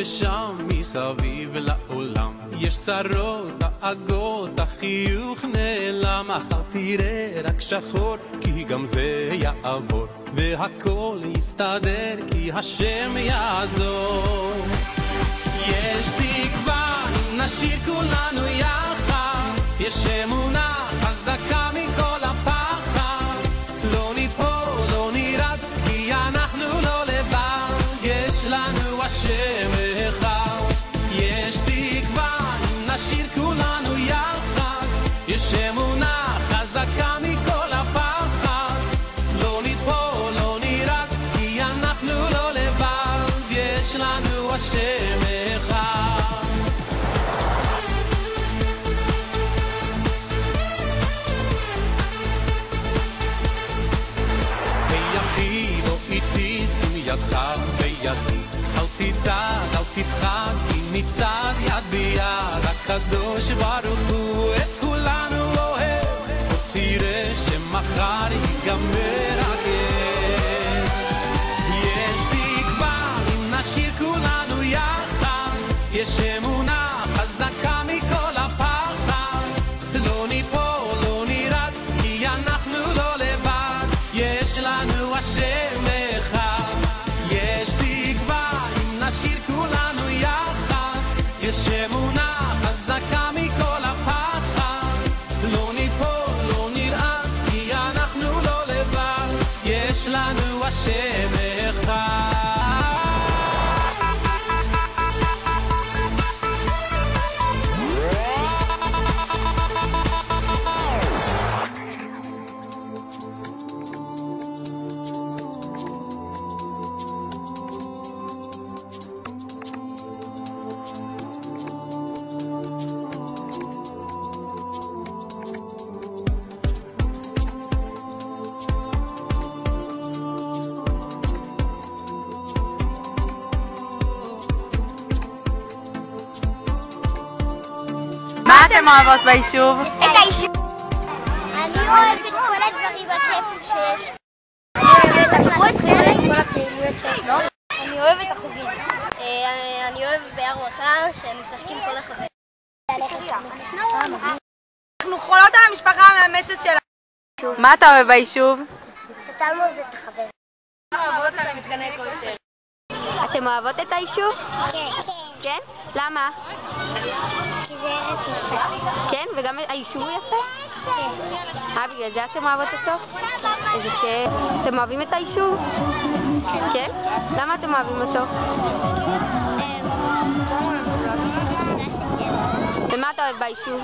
ושם מסביב לעולם יש צרות, דאגות, החיוך נעלם, מחר תראה רק שחור, כי גם זה יעבור, והכל יסתדר, כי השם יעזור. יש תקווה אם נשיר כולנו יחד, יש אמונה חזקה מכל הפחד, לא ניפול, לא נרד, כי אנחנו לא לבד, יש לנו השם אחד. יש תקווה אם נשיר כולנו יחד, יש אמונה חזקה מכל הפחד, לא ניפול, לא נרד, כי אנחנו לא לבד, יש לנו השם אחד. ויחיד או איתי שים ידך בידי, אל תדאג, אל תפחד, כי מצד יד ביד, הקדוש ברוך הוא את כולנו אוהב, עוד תראה שמחר ייגמר הכאב. יש תקווה אם נשיר כולנו יחד, יש אמונה חזקה מכל הפחד, לא ניפול, לא נרד, כי אנחנו לא לבד, יש לנו השם אחד. יש תקווה אם נשיר כולנו יחד, יש אמונה חזקה מכל הפחד, לא ניפול, לא נרעד, כי אנחנו לא לבד, יש לנו השם אחד. מה אתם אוהבות ביישוב? את היישוב. אני אוהבת את כל הדברים הכיפים שיש. אני אוהבת את כל הפעילויות שיש לו. אני אוהבת את החוגים. אני אוהבת ביער מחר שהם משחקים כל החברים. אנחנו חולות על המשפחה המאמצת שלנו. מה אתה אוהב ביישוב? את התלמוד זה את החברים. אנחנו אוהבות על מתקני כושר. אתם אוהבות את היישוב? כן. כן? למה? כי זה ארץ יפה. כן? וגם היישוב הוא יפה? כן. בגלל זה אתם אוהבות אותו? איזה כיף. אתם אוהבים את היישוב? כן? למה אתם אוהבים אותו? ומה אתה אוהב ביישוב?